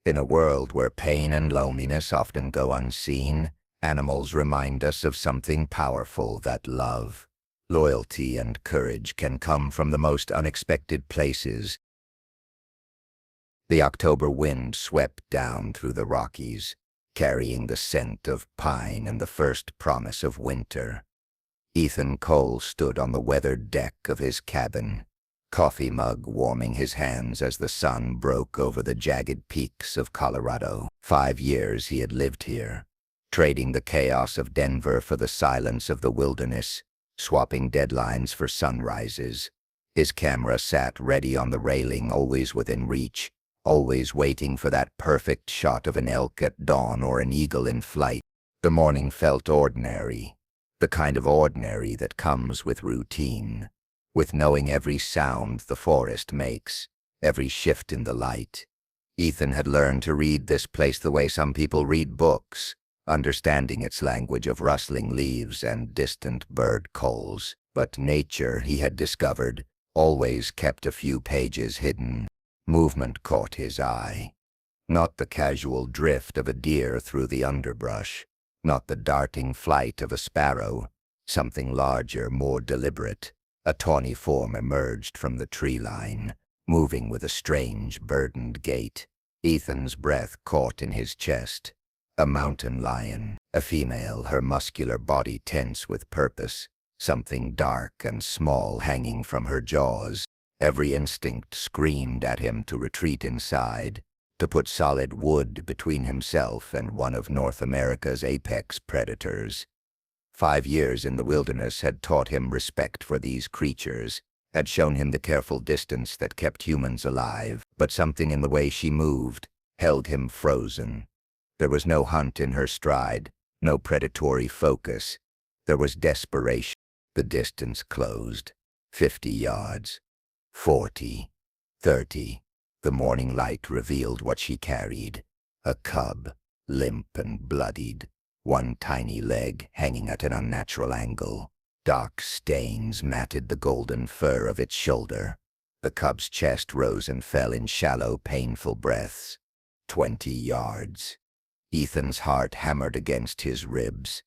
In a world where pain and loneliness often go unseen, animals remind us of something powerful, that love, loyalty, and courage can come from the most unexpected places. The October wind swept down through the Rockies, carrying the scent of pine and the first promise of winter. Ethan Cole stood on the weathered deck of his cabin, coffee mug warming his hands as the sun broke over the jagged peaks of Colorado. 5 years he had lived here, trading the chaos of Denver for the silence of the wilderness, swapping deadlines for sunrises. His camera sat ready on the railing, always within reach, always waiting for that perfect shot of an elk at dawn or an eagle in flight. The morning felt ordinary, the kind of ordinary that comes with routine, with knowing every sound the forest makes, every shift in the light. Ethan had learned to read this place the way some people read books, understanding its language of rustling leaves and distant bird calls. But nature, he had discovered, always kept a few pages hidden. Movement caught his eye. Not the casual drift of a deer through the underbrush, not the darting flight of a sparrow. Something larger, more deliberate. A tawny form emerged from the tree line, moving with a strange, burdened gait. Ethan's breath caught in his chest. A mountain lion, a female, her muscular body tense with purpose, something dark and small hanging from her jaws. Every instinct screamed at him to retreat inside, to put solid wood between himself and one of North America's apex predators. 5 years in the wilderness had taught him respect for these creatures, had shown him the careful distance that kept humans alive, but something in the way she moved held him frozen. There was no hunt in her stride, no predatory focus. There was desperation. The distance closed. 50 yards. 40. 30. The morning light revealed what she carried. A cub, limp and bloodied, one tiny leg hanging at an unnatural angle. Dark stains matted the golden fur of its shoulder. The cub's chest rose and fell in shallow, painful breaths. 20 yards. Ethan's heart hammered against his ribs.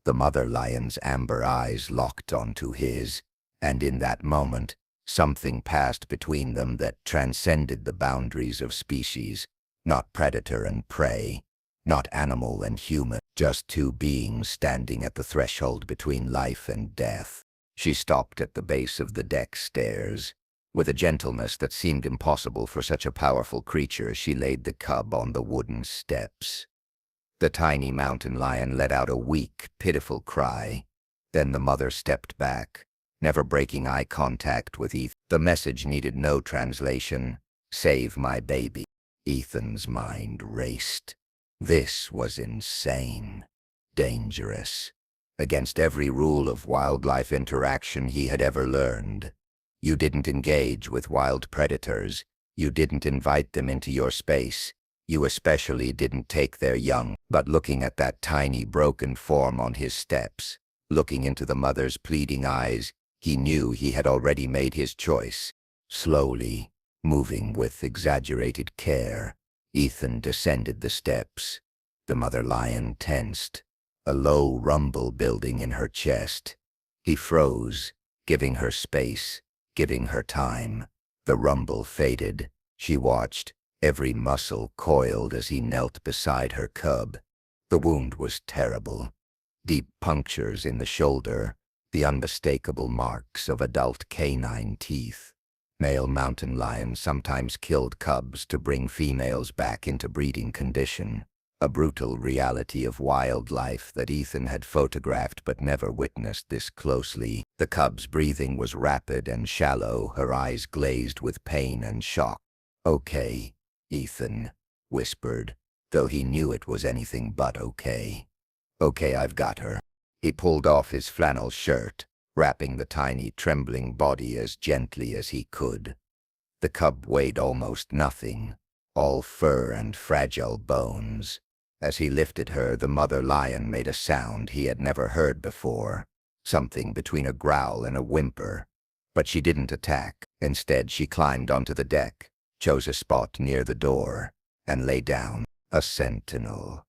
The mother lion's amber eyes locked onto his, and in that moment, something passed between them that transcended the boundaries of species. Not predator and prey, not animal and human, just two beings standing at the threshold between life and death. She stopped at the base of the deck stairs. With a gentleness that seemed impossible for such a powerful creature, she laid the cub on the wooden steps. The tiny mountain lion let out a weak, pitiful cry. Then the mother stepped back, never breaking eye contact with Ethan. The message needed no translation. Save my baby. Ethan's mind raced. This was insane. Dangerous. Against every rule of wildlife interaction he had ever learned. You didn't engage with wild predators. You didn't invite them into your space. You especially didn't take their young. But looking at that tiny broken form on his steps, looking into the mother's pleading eyes, he knew he had already made his choice. Slowly, moving with exaggerated care, Ethan descended the steps. The mother lion tensed, a low rumble building in her chest. He froze, giving her space, giving her time. The rumble faded. She watched, every muscle coiled as he knelt beside her cub. The wound was terrible. Deep punctures in the shoulder, the unmistakable marks of adult canine teeth. Male mountain lions sometimes killed cubs to bring females back into breeding condition, a brutal reality of wildlife that Ethan had photographed but never witnessed this closely. The cub's breathing was rapid and shallow, her eyes glazed with pain and shock. "Okay," Ethan whispered, though he knew it was anything but okay. "Okay, I've got her." He pulled off his flannel shirt, wrapping the tiny, trembling body as gently as he could. The cub weighed almost nothing, all fur and fragile bones. As he lifted her, the mother lion made a sound he had never heard before, something between a growl and a whimper. But she didn't attack. Instead, she climbed onto the deck, chose a spot near the door, and lay down. A sentinel,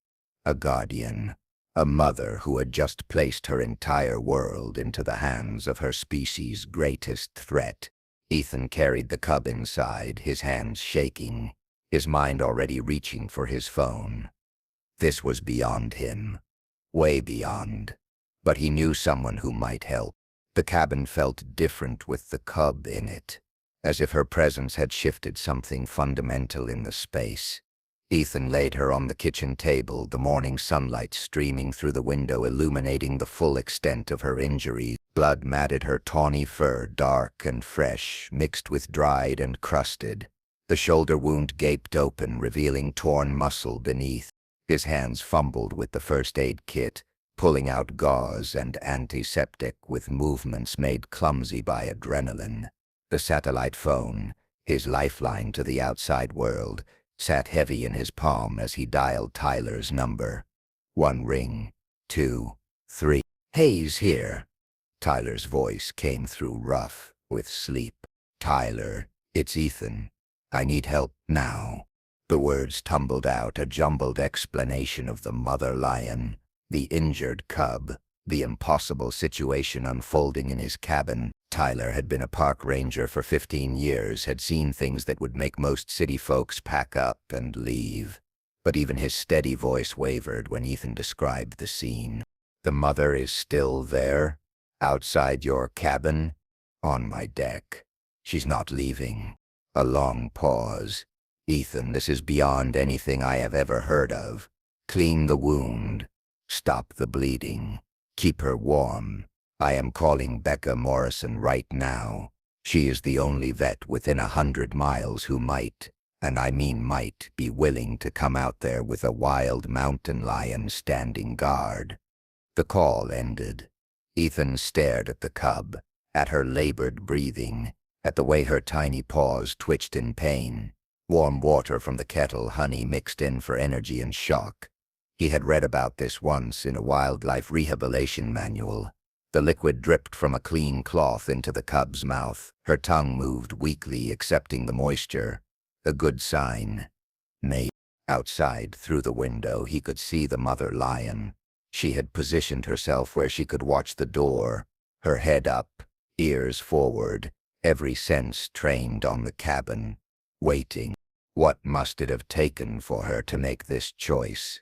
a guardian, a mother who had just placed her entire world into the hands of her species' greatest threat. Ethan carried the cub inside, his hands shaking, his mind already reaching for his phone. This was beyond him, way beyond, but he knew someone who might help. The cabin felt different with the cub in it, as if her presence had shifted something fundamental in the space. Ethan laid her on the kitchen table, the morning sunlight streaming through the window illuminating the full extent of her injuries. Blood matted her tawny fur, dark and fresh, mixed with dried and crusted. The shoulder wound gaped open, revealing torn muscle beneath. His hands fumbled with the first aid kit, pulling out gauze and antiseptic with movements made clumsy by adrenaline. The satellite phone, his lifeline to the outside world, sat heavy in his palm as he dialed Tyler's number. 1 ring, 2, 3. "Hayes here." Tyler's voice came through rough with sleep. "Tyler, it's Ethan. I need help now." The words tumbled out, a jumbled explanation of the mother lion, the injured cub, the impossible situation unfolding in his cabin. Tyler had been a park ranger for 15 years, had seen things that would make most city folks pack up and leave. But even his steady voice wavered when Ethan described the scene. "The mother is still there? Outside your cabin? On my deck. She's not leaving." A long pause. "Ethan, this is beyond anything I have ever heard of. Clean the wound. Stop the bleeding. Keep her warm. I am calling Becca Morrison right now. She is the only vet within 100 miles who might, and I mean might, be willing to come out there with a wild mountain lion standing guard." The call ended. Ethan stared at the cub, at her labored breathing, at the way her tiny paws twitched in pain. Warm water from the kettle, honey mixed in for energy and shock. He had read about this once in a wildlife rehabilitation manual. The liquid dripped from a clean cloth into the cub's mouth. Her tongue moved weakly, accepting the moisture. A good sign. Maybe. Outside, through the window, he could see the mother lion. She had positioned herself where she could watch the door, her head up, ears forward, every sense trained on the cabin, waiting. What must it have taken for her to make this choice?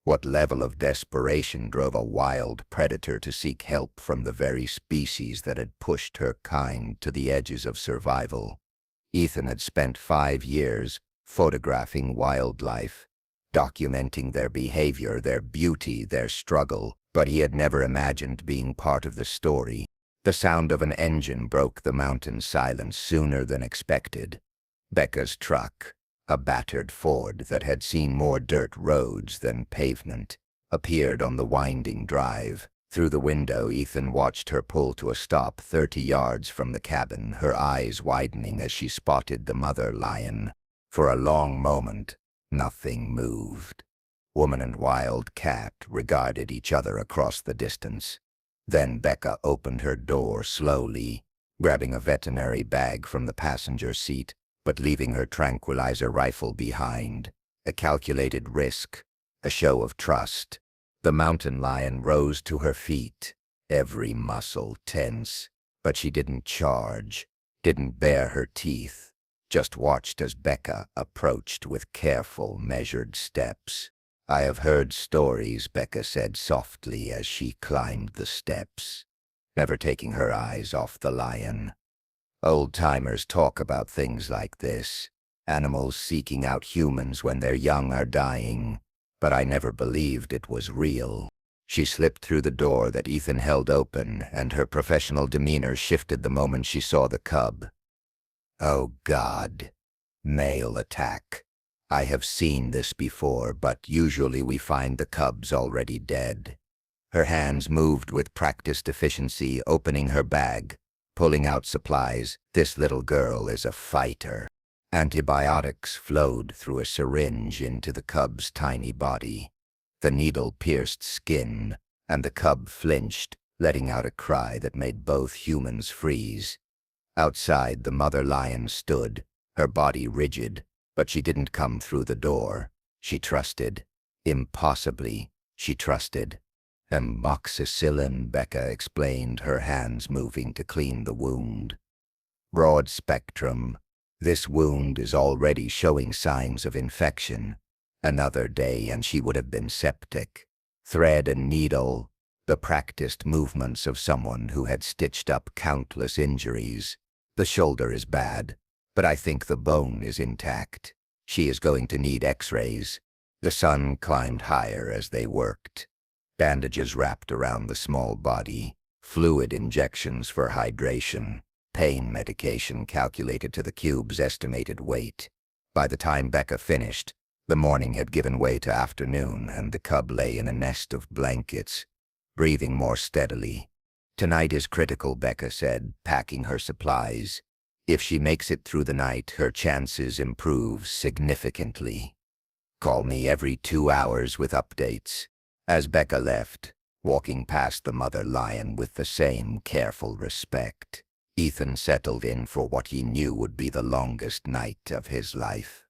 What level of desperation drove a wild predator to seek help from the very species that had pushed her kind to the edges of survival? Ethan had spent 5 years photographing wildlife, documenting their behavior, their beauty, their struggle, but he had never imagined being part of the story. The sound of an engine broke the mountain silence sooner than expected. Becca's truck, a battered Ford that had seen more dirt roads than pavement, appeared on the winding drive. Through the window, Ethan watched her pull to a stop 30 yards from the cabin, her eyes widening as she spotted the mother lion. For a long moment, nothing moved. Woman and wild cat regarded each other across the distance. Then Becca opened her door slowly, grabbing a veterinary bag from the passenger seat, but leaving her tranquilizer rifle behind. A calculated risk, a show of trust. The mountain lion rose to her feet, every muscle tense, but she didn't charge, didn't bare her teeth, just watched as Becca approached with careful, measured steps. "I have heard stories," Becca said softly as she climbed the steps, never taking her eyes off the lion. "Old-timers talk about things like this, animals seeking out humans when their young are dying, but I never believed it was real." She slipped through the door that Ethan held open, and her professional demeanor shifted the moment she saw the cub. "Oh God, male attack. I have seen this before, but usually we find the cubs already dead." Her hands moved with practiced efficiency, opening her bag, pulling out supplies. "This little girl is a fighter." Antibiotics flowed through a syringe into the cub's tiny body. The needle pierced skin, and the cub flinched, letting out a cry that made both humans freeze. Outside, the mother lion stood, her body rigid, But she didn't come through the door. She trusted. Impossibly, she trusted. Amoxicillin, Becca explained, her hands moving to clean the wound. Broad spectrum. This wound is already showing signs of infection. Another day and she would have been septic. Thread and needle, the practiced movements of someone who had stitched up countless injuries. The shoulder is bad, but I think the bone is intact. She is going to need x-rays. The sun climbed higher as they worked. Bandages wrapped around the small body, fluid injections for hydration, pain medication calculated to the cube's estimated weight. By the time Becca finished, the morning had given way to afternoon, and the cub lay in a nest of blankets, breathing more steadily. Tonight is critical, Becca said, packing her supplies. If she makes it through the night, her chances improve significantly. Call me every 2 hours with updates. As Becca left, walking past the mother lion with the same careful respect, Ethan settled in for what he knew would be the longest night of his life.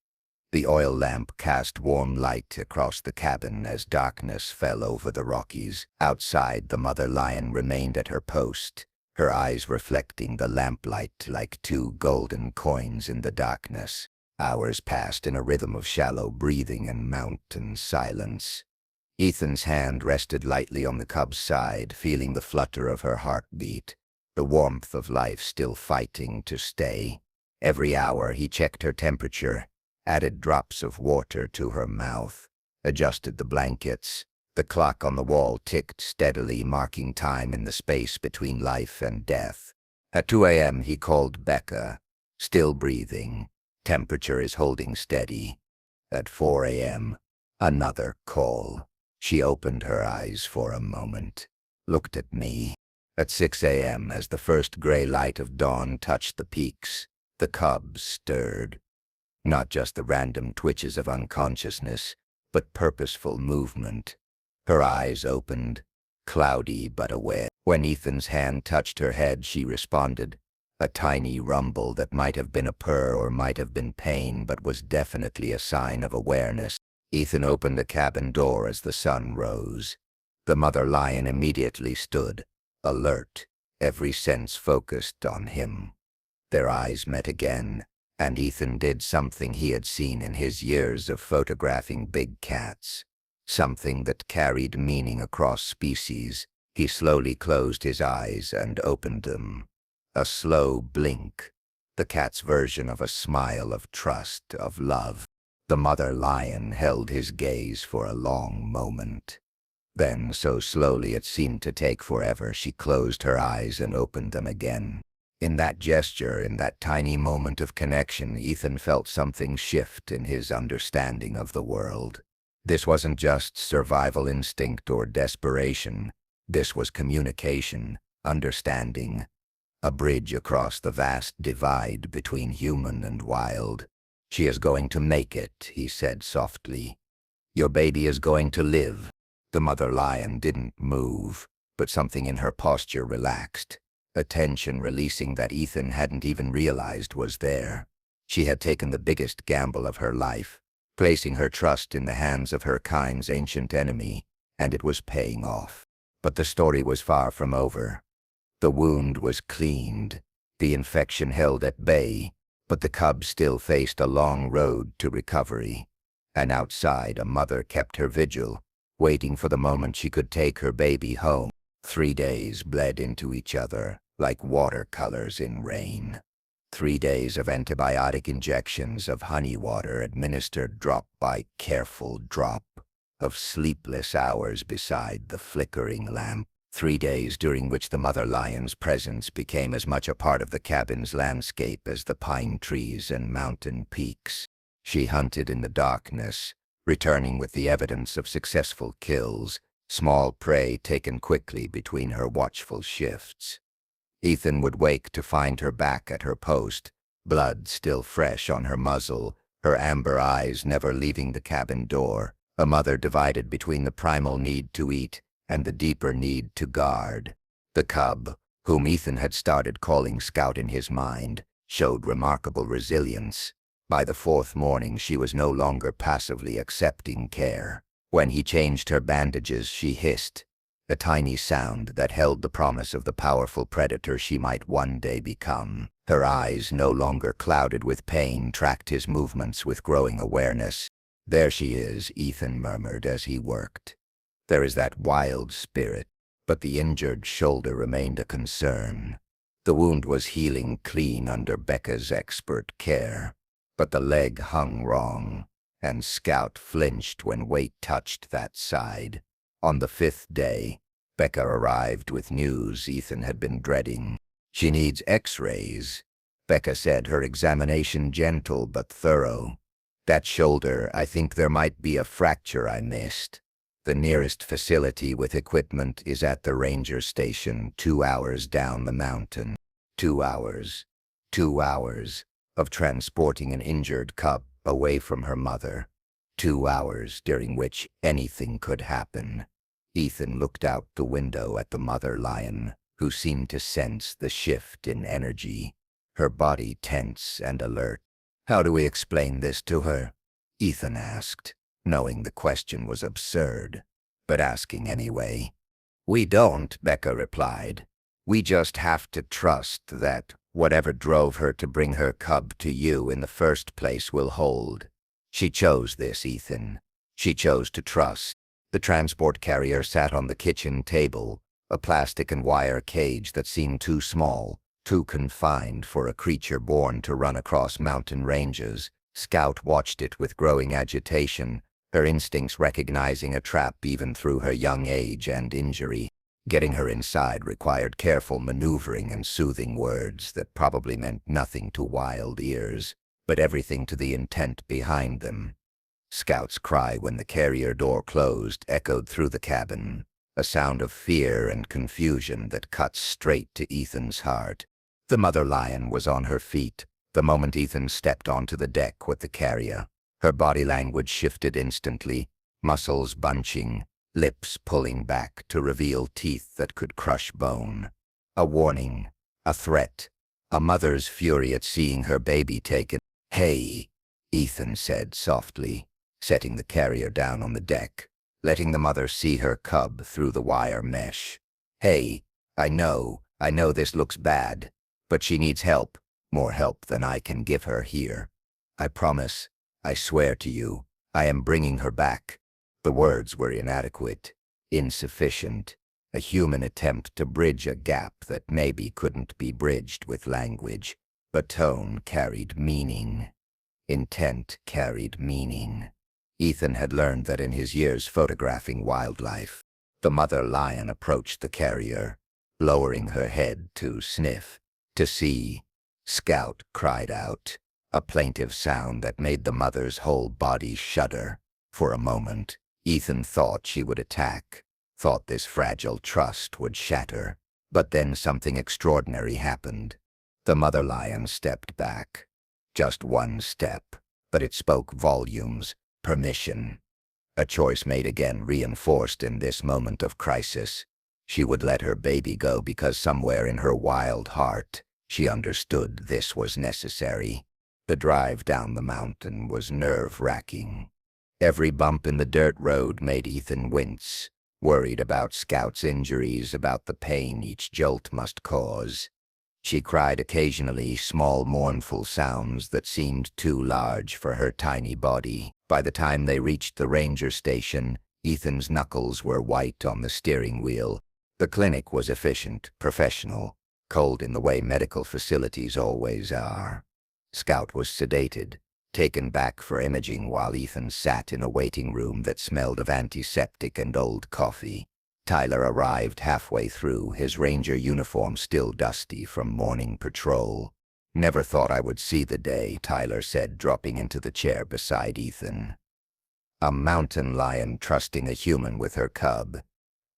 The oil lamp cast warm light across the cabin as darkness fell over the Rockies. Outside, the mother lion remained at her post, her eyes reflecting the lamplight like two golden coins in the darkness. Hours passed in a rhythm of shallow breathing and mountain silence. Ethan's hand rested lightly on the cub's side, feeling the flutter of her heartbeat, the warmth of life still fighting to stay. Every hour he checked her temperature, added drops of water to her mouth, adjusted the blankets. The clock on the wall ticked steadily, marking time in the space between life and death. At 2 a.m. he called Becca, still breathing. Temperature is holding steady. At 4 a.m., another call. She opened her eyes for a moment, looked at me. At 6 a.m., as the first gray light of dawn touched the peaks, the cub stirred. Not just the random twitches of unconsciousness, but purposeful movement. Her eyes opened, cloudy but aware. When Ethan's hand touched her head, she responded. A tiny rumble that might have been a purr or might have been pain, but was definitely a sign of awareness. Ethan opened the cabin door as the sun rose. The mother lion immediately stood, alert, every sense focused on him. Their eyes met again, and Ethan did something he had seen in his years of photographing big cats. Something that carried meaning across species. He slowly closed his eyes and opened them. A slow blink, the cat's version of a smile of trust, of love. The mother lion held his gaze for a long moment. Then, so slowly it seemed to take forever, she closed her eyes and opened them again. In that gesture, in that tiny moment of connection, Ethan felt something shift in his understanding of the world. This wasn't just survival instinct or desperation. This was communication, understanding. A bridge across the vast divide between human and wild. She is going to make it, he said softly. Your baby is going to live. The mother lion didn't move, but something in her posture relaxed. A tension releasing that Ethan hadn't even realized was there. She had taken the biggest gamble of her life, placing her trust in the hands of her kind's ancient enemy, and it was paying off. But the story was far from over. The wound was cleaned, the infection held at bay, but the cub still faced a long road to recovery. And outside, a mother kept her vigil, waiting for the moment she could take her baby home. 3 days bled into each other, like watercolors in rain. 3 days of antibiotic injections, of honey water administered drop by careful drop, of sleepless hours beside the flickering lamp. 3 days during which the mother lion's presence became as much a part of the cabin's landscape as the pine trees and mountain peaks. She hunted in the darkness, returning with the evidence of successful kills, small prey taken quickly between her watchful shifts. Ethan would wake to find her back at her post, blood still fresh on her muzzle, her amber eyes never leaving the cabin door, a mother divided between the primal need to eat and the deeper need to guard. The cub, whom Ethan had started calling Scout in his mind, showed remarkable resilience. By the fourth morning, she was no longer passively accepting care. When he changed her bandages, she hissed, a tiny sound that held the promise of the powerful predator she might one day become. Her eyes, no longer clouded with pain, tracked his movements with growing awareness. "There she is," Ethan murmured as he worked. "There is that wild spirit." But the injured shoulder remained a concern. The wound was healing clean under Becca's expert care, but the leg hung wrong, and Scout flinched when weight touched that side. On the fifth day, Becca arrived with news Ethan had been dreading. "She needs X-rays," Becca said, her examination gentle but thorough. "That shoulder, I think there might be a fracture I missed. The nearest facility with equipment is at the ranger station 2 hours down the mountain." 2 hours. 2 hours of transporting an injured cub away from her mother. 2 hours during which anything could happen. Ethan looked out the window at the mother lion, who seemed to sense the shift in energy, her body tense and alert. "How do we explain this to her?" Ethan asked, knowing the question was absurd, but asking anyway. "We don't," Becca replied. "We just have to trust that whatever drove her to bring her cub to you in the first place will hold. She chose this, Ethan. She chose to trust." The transport carrier sat on the kitchen table, a plastic and wire cage that seemed too small, too confined for a creature born to run across mountain ranges. Scout watched it with growing agitation, her instincts recognizing a trap even through her young age and injury. Getting her inside required careful maneuvering and soothing words that probably meant nothing to wild ears, but everything to the intent behind them. Scout's cry when the carrier door closed echoed through the cabin, a sound of fear and confusion that cut straight to Ethan's heart. The mother lion was on her feet the moment Ethan stepped onto the deck with the carrier. Her body language shifted instantly, muscles bunching, lips pulling back to reveal teeth that could crush bone. A warning, a threat, a mother's fury at seeing her baby taken. "Hey," Ethan said softly, setting the carrier down on the deck, letting the mother see her cub through the wire mesh. "Hey, I know this looks bad, but she needs help, more help than I can give her here. I promise, I swear to you, I am bringing her back." The words were inadequate, insufficient, a human attempt to bridge a gap that maybe couldn't be bridged with language, but tone carried meaning. Intent carried meaning. Ethan had learned that in his years photographing wildlife. The mother lion approached the carrier, lowering her head to sniff, to see. Scout cried out, a plaintive sound that made the mother's whole body shudder. For a moment, Ethan thought she would attack, thought this fragile trust would shatter. But then something extraordinary happened. The mother lion stepped back. Just one step, but it spoke volumes. Permission. A choice made again, reinforced in this moment of crisis. She would let her baby go because somewhere in her wild heart, she understood this was necessary. The drive down the mountain was nerve-wracking. Every bump in the dirt road made Ethan wince, worried about Scout's injuries, about the pain each jolt must cause. She cried occasionally, small mournful sounds that seemed too large for her tiny body. By the time they reached the ranger station, Ethan's knuckles were white on the steering wheel. The clinic was efficient, professional, cold in the way medical facilities always are. Scout was sedated, taken back for imaging while Ethan sat in a waiting room that smelled of antiseptic and old coffee. Tyler arrived halfway through, his ranger uniform still dusty from morning patrol. "Never thought I would see the day," Tyler said, dropping into the chair beside Ethan. "A mountain lion trusting a human with her cub.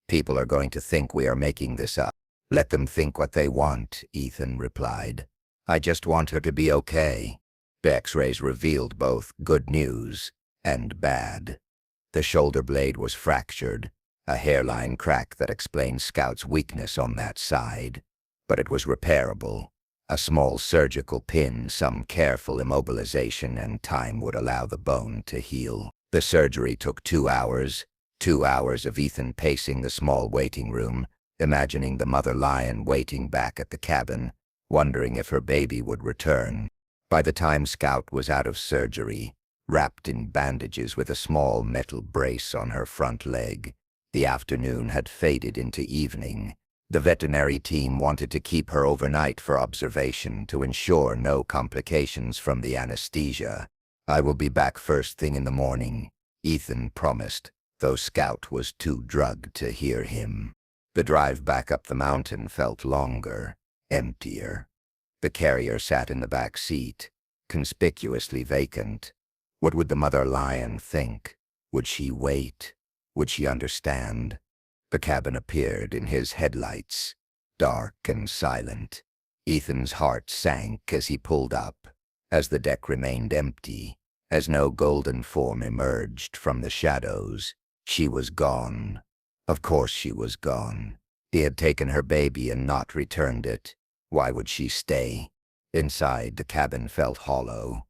People are going to think we are making this up." "Let them think what they want," Ethan replied. "I just want her to be okay." The X-rays revealed both good news and bad. The shoulder blade was fractured, a hairline crack that explained Scout's weakness on that side. But it was repairable. A small surgical pin, some careful immobilization, and time would allow the bone to heal. The surgery took 2 hours. 2 hours of Ethan pacing the small waiting room, imagining the mother lion waiting back at the cabin, wondering if her baby would return. By the time Scout was out of surgery, wrapped in bandages with a small metal brace on her front leg, the afternoon had faded into evening. The veterinary team wanted to keep her overnight for observation to ensure no complications from the anesthesia. "I will be back first thing in the morning," Ethan promised, though Scout was too drugged to hear him. The drive back up the mountain felt longer, emptier. The carrier sat in the back seat, conspicuously vacant. What would the mother lion think? Would she wait? Would she understand? The cabin appeared in his headlights, dark and silent. Ethan's heart sank as he pulled up, as the deck remained empty, as no golden form emerged from the shadows. She was gone. Of course she was gone. He had taken her baby and not returned it. Why would she stay? Inside, the cabin felt hollow.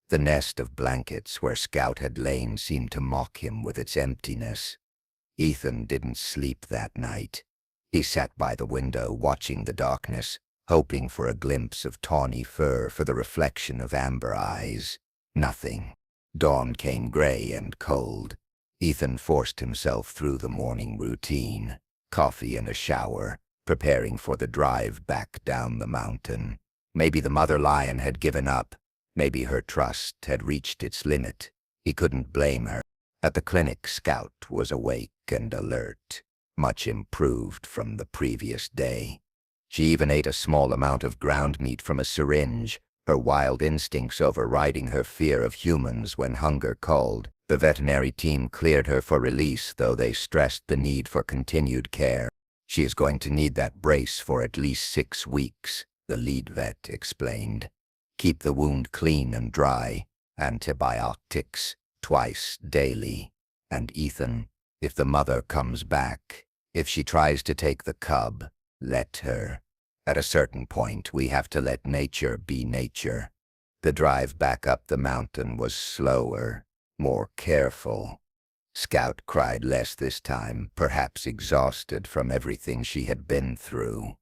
The nest of blankets where Scout had lain seemed to mock him with its emptiness. Ethan didn't sleep that night. He sat by the window watching the darkness, hoping for a glimpse of tawny fur, for the reflection of amber eyes. Nothing. Dawn came gray and cold. Ethan forced himself through the morning routine, coffee and a shower, preparing for the drive back down the mountain. Maybe the mother lion had given up. Maybe her trust had reached its limit. He couldn't blame her. At the clinic, Scout was awake and alert, much improved from the previous day. She even ate a small amount of ground meat from a syringe, her wild instincts overriding her fear of humans when hunger called. The veterinary team cleared her for release, though they stressed the need for continued care. "She is going to need that brace for at least 6 weeks, the lead vet explained. "Keep the wound clean and dry. Antibiotics twice daily. And Ethan, if the mother comes back, if she tries to take the cub, let her. At a certain point, we have to let nature be nature." The drive back up the mountain was slower, more careful. Scout cried less this time, perhaps exhausted from everything she had been through.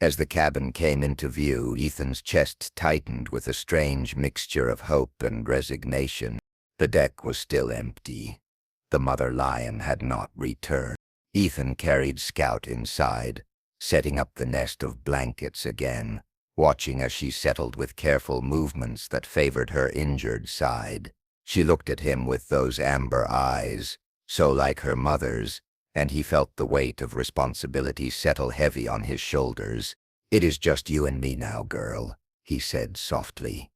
As the cabin came into view, Ethan's chest tightened with a strange mixture of hope and resignation. The deck was still empty. The mother lion had not returned. Ethan carried Scout inside, setting up the nest of blankets again, watching as she settled with careful movements that favored her injured side. She looked at him with those amber eyes, so like her mother's, and he felt the weight of responsibility settle heavy on his shoulders. "It is just you and me now, girl," he said softly.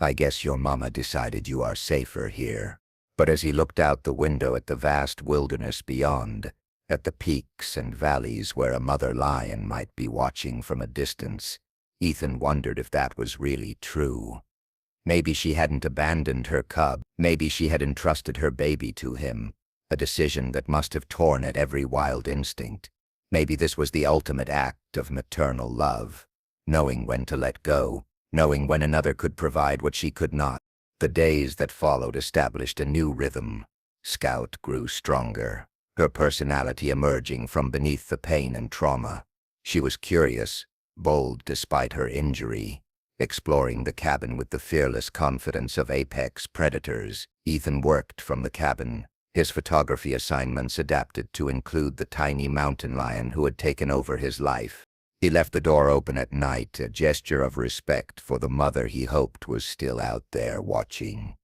"I guess your mama decided you are safer here." But as he looked out the window at the vast wilderness beyond, at the peaks and valleys where a mother lion might be watching from a distance, Ethan wondered if that was really true. Maybe she hadn't abandoned her cub. Maybe she had entrusted her baby to him, a decision that must have torn at every wild instinct. Maybe this was the ultimate act of maternal love, knowing when to let go, knowing when another could provide what she could not. The days that followed established a new rhythm. Scout grew stronger, her personality emerging from beneath the pain and trauma. She was curious, bold despite her injury, exploring the cabin with the fearless confidence of apex predators. Ethan worked from the cabin, his photography assignments adapted to include the tiny mountain lion who had taken over his life. He left the door open at night, a gesture of respect for the mother he hoped was still out there watching.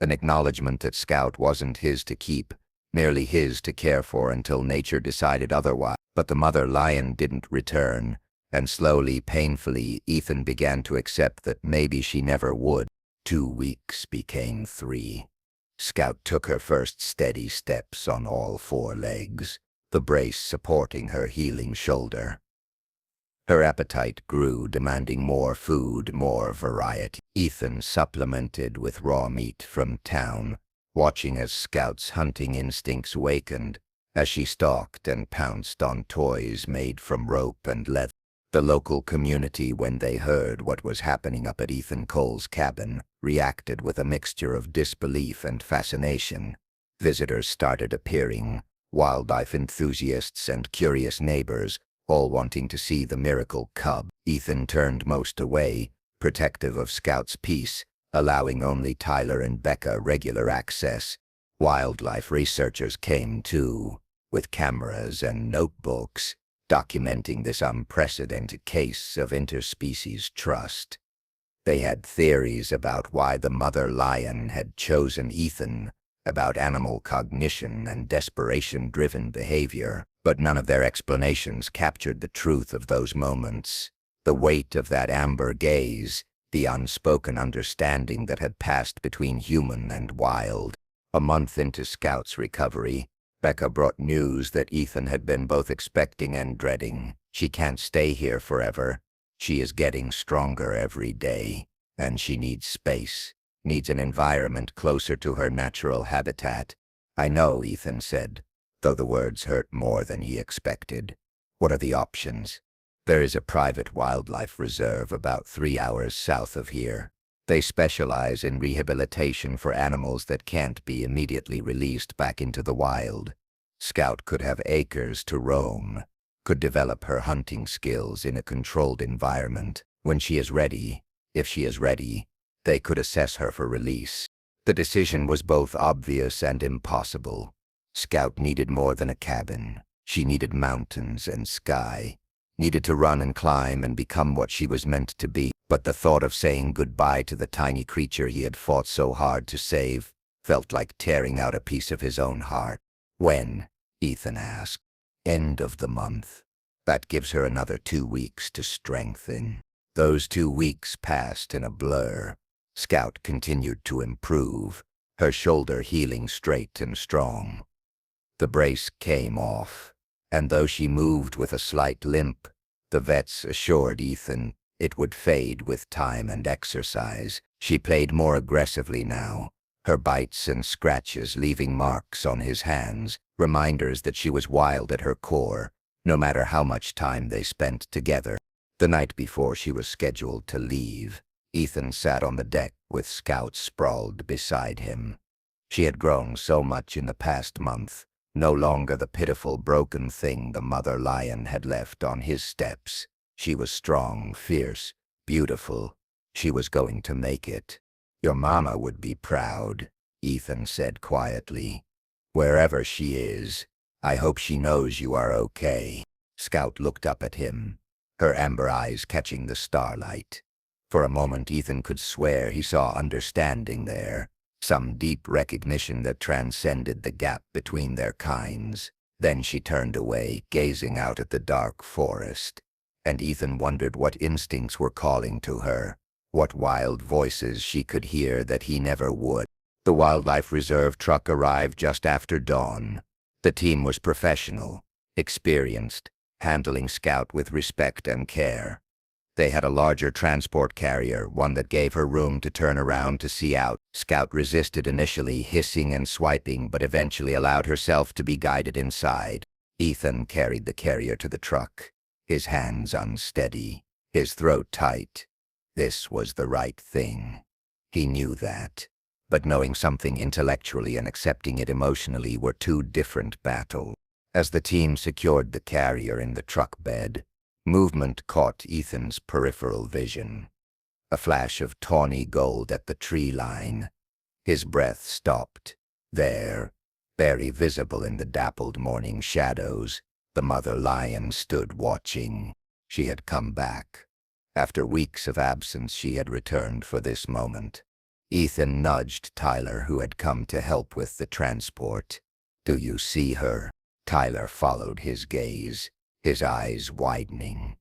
An acknowledgement that Scout wasn't his to keep, merely his to care for until nature decided otherwise. But the mother lion didn't return, and slowly, painfully, Ethan began to accept that maybe she never would. 2 weeks became 3. Scout took her first steady steps on all 4 legs, the brace supporting her healing shoulder. Her appetite grew, demanding more food, more variety. Ethan supplemented with raw meat from town, watching as Scout's hunting instincts wakened, as she stalked and pounced on toys made from rope and leather. The local community, when they heard what was happening up at Ethan Cole's cabin, reacted with a mixture of disbelief and fascination. Visitors started appearing, wildlife enthusiasts and curious neighbors, all wanting to see the miracle cub. Ethan turned most away, protective of Scout's peace, allowing only Tyler and Becca regular access. Wildlife researchers came too, with cameras and notebooks, documenting this unprecedented case of interspecies trust. They had theories about why the mother lion had chosen Ethan, about animal cognition and desperation-driven behavior, but none of their explanations captured the truth of those moments. The weight of that amber gaze, the unspoken understanding that had passed between human and wild. A month into Scout's recovery, Becca brought news that Ethan had been both expecting and dreading. She can't stay here forever. She is getting stronger every day, and she needs space, needs an environment closer to her natural habitat. I know, Ethan said, though the words hurt more than he expected. What are the options? There is a private wildlife reserve about 3 hours south of here. They specialize in rehabilitation for animals that can't be immediately released back into the wild. Scout could have acres to roam, could develop her hunting skills in a controlled environment. When she is ready, if she is ready, they could assess her for release. The decision was both obvious and impossible. Scout needed more than a cabin. She needed mountains and sky, needed to run and climb and become what she was meant to be. But the thought of saying goodbye to the tiny creature he had fought so hard to save felt like tearing out a piece of his own heart. When? Ethan asked. End of the month. That gives her another 2 weeks to strengthen. Those 2 weeks passed in a blur. Scout continued to improve, her shoulder healing straight and strong. The brace came off, and though she moved with a slight limp, the vets assured Ethan it would fade with time and exercise. She played more aggressively now, her bites and scratches leaving marks on his hands, reminders that she was wild at her core, no matter how much time they spent together. The night before she was scheduled to leave, Ethan sat on the deck with Scout sprawled beside him. She had grown so much in the past month, no longer the pitiful broken thing the mother lion had left on his steps. She was strong, fierce, beautiful. She was going to make it. Your mama would be proud, Ethan said quietly. Wherever she is, I hope she knows you are okay. Scout looked up at him, her amber eyes catching the starlight. For a moment Ethan could swear he saw understanding there, some deep recognition that transcended the gap between their kinds. Then she turned away, gazing out at the dark forest. And Ethan wondered what instincts were calling to her, what wild voices she could hear that he never would. The Wildlife Reserve truck arrived just after dawn. The team was professional, experienced, handling Scout with respect and care. They had a larger transport carrier, one that gave her room to turn around to see out. Scout resisted initially, hissing and swiping, but eventually allowed herself to be guided inside. Ethan carried the carrier to the truck, his hands unsteady, his throat tight. This was the right thing. He knew that. But knowing something intellectually and accepting it emotionally were two different battles. As the team secured the carrier in the truck bed, movement caught Ethan's peripheral vision. A flash of tawny gold at the tree line. His breath stopped. There, barely visible in the dappled morning shadows, the mother lion stood watching. She had come back. After weeks of absence, she had returned for this moment. Ethan nudged Tyler, who had come to help with the transport. "Do you see her?" Tyler followed his gaze, his eyes widening.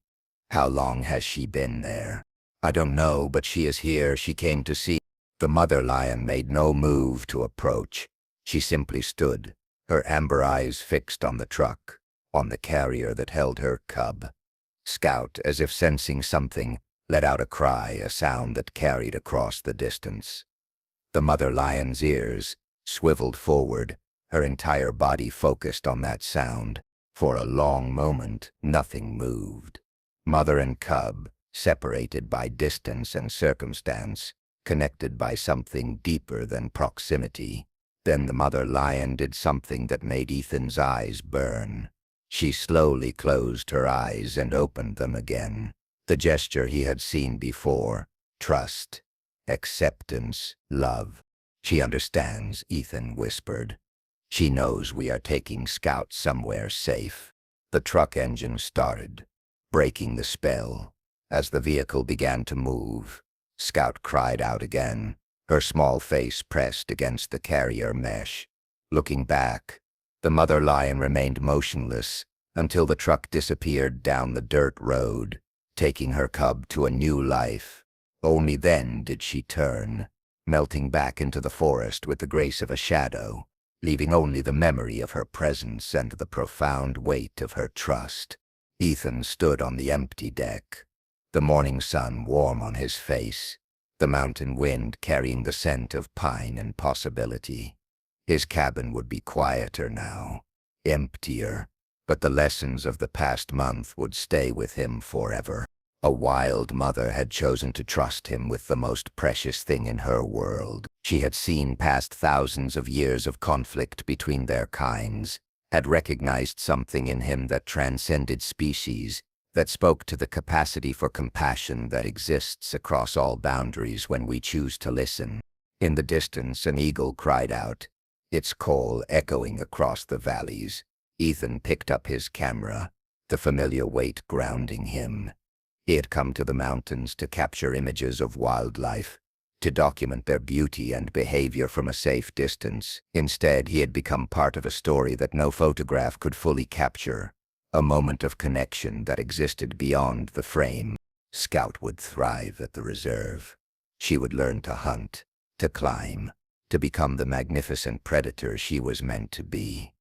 "How long has she been there?" "I don't know, but she is here. She came to see." The mother lion made no move to approach. She simply stood, her amber eyes fixed on the truck, on the carrier that held her cub. Scout, as if sensing something, let out a cry, a sound that carried across the distance. The mother lion's ears swiveled forward, her entire body focused on that sound. For a long moment, nothing moved. Mother and cub, separated by distance and circumstance, connected by something deeper than proximity. Then the mother lion did something that made Ethan's eyes burn. She slowly closed her eyes and opened them again. The gesture he had seen before: trust, acceptance, love. "She understands," Ethan whispered. "She knows we are taking Scout somewhere safe." The truck engine started, breaking the spell. As the vehicle began to move, Scout cried out again, her small face pressed against the carrier mesh. Looking back, the mother lion remained motionless until the truck disappeared down the dirt road, taking her cub to a new life. Only then did she turn, melting back into the forest with the grace of a shadow, leaving only the memory of her presence and the profound weight of her trust. Ethan stood on the empty deck, the morning sun warm on his face, the mountain wind carrying the scent of pine and possibility. His cabin would be quieter now, emptier, but the lessons of the past month would stay with him forever. A wild mother had chosen to trust him with the most precious thing in her world. She had seen past thousands of years of conflict between their kinds, had recognized something in him that transcended species, that spoke to the capacity for compassion that exists across all boundaries when we choose to listen. In the distance, an eagle cried out, its call echoing across the valleys. Ethan picked up his camera, the familiar weight grounding him. He had come to the mountains to capture images of wildlife, to document their beauty and behavior from a safe distance. Instead, he had become part of a story that no photograph could fully capture, a moment of connection that existed beyond the frame. Scout would thrive at the reserve. She would learn to hunt, to climb, to become the magnificent predator she was meant to be.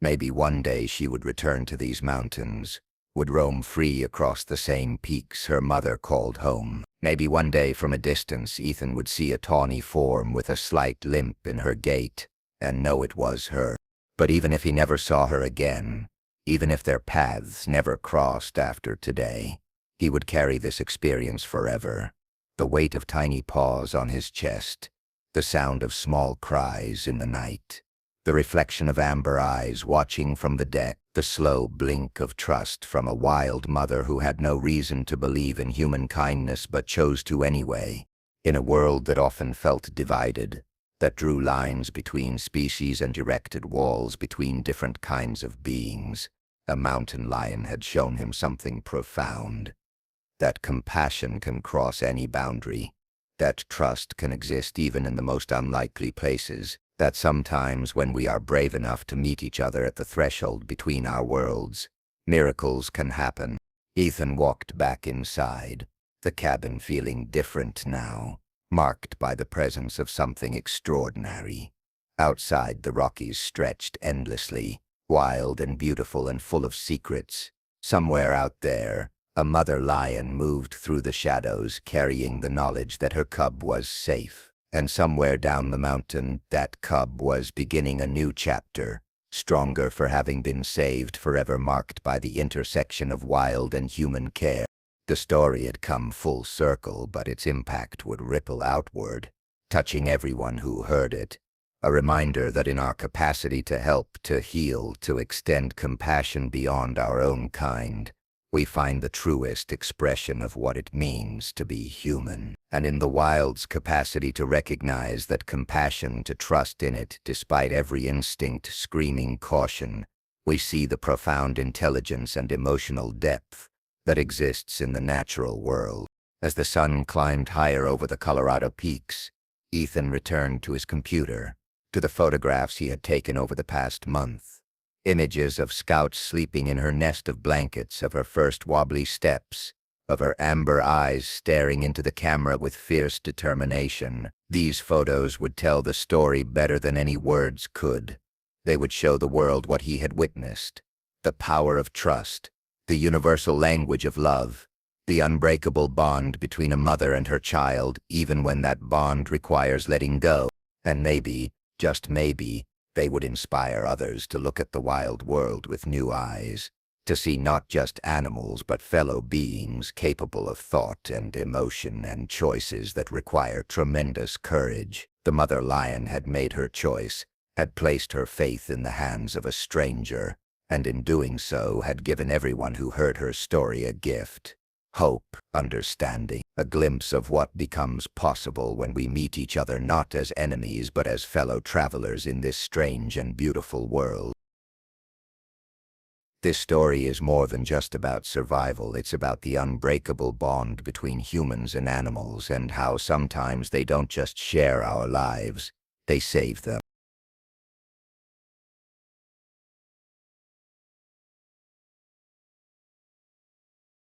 Maybe one day she would return to these mountains, would roam free across the same peaks her mother called home. Maybe one day from a distance Ethan would see a tawny form with a slight limp in her gait and know it was her. But even if he never saw her again, even if their paths never crossed after today, he would carry this experience forever. The weight of tiny paws on his chest, the sound of small cries in the night, the reflection of amber eyes watching from the deck, the slow blink of trust from a wild mother who had no reason to believe in human kindness but chose to anyway. In a world that often felt divided, that drew lines between species and erected walls between different kinds of beings, a mountain lion had shown him something profound. That compassion can cross any boundary, that trust can exist even in the most unlikely places, that sometimes when we are brave enough to meet each other at the threshold between our worlds, miracles can happen. Ethan walked back inside, the cabin feeling different now, marked by the presence of something extraordinary. Outside, the Rockies stretched endlessly, wild and beautiful and full of secrets. Somewhere out there, a mother lion moved through the shadows carrying the knowledge that her cub was safe. And somewhere down the mountain, that cub was beginning a new chapter, stronger for having been saved, forever marked by the intersection of wild and human care. The story had come full circle, but its impact would ripple outward, touching everyone who heard it. A reminder that in our capacity to help, to heal, to extend compassion beyond our own kind, we find the truest expression of what it means to be human. And in the wild's capacity to recognize that compassion, to trust in it despite every instinct screaming caution, we see the profound intelligence and emotional depth that exists in the natural world. As the sun climbed higher over the Colorado peaks, Ethan returned to his computer, to the photographs he had taken over the past month. Images of Scout sleeping in her nest of blankets, of her first wobbly steps, of her amber eyes staring into the camera with fierce determination. These photos would tell the story better than any words could. They would show the world what he had witnessed: the power of trust, the universal language of love, the unbreakable bond between a mother and her child, even when that bond requires letting go. And maybe, just maybe, they would inspire others to look at the wild world with new eyes, to see not just animals but fellow beings capable of thought and emotion and choices that require tremendous courage. The mother lion had made her choice, had placed her faith in the hands of a stranger, and in doing so had given everyone who heard her story a gift. Hope, understanding, a glimpse of what becomes possible when we meet each other not as enemies but as fellow travelers in this strange and beautiful world. This story is more than just about survival. It's about the unbreakable bond between humans and animals and how sometimes they don't just share our lives, they save them.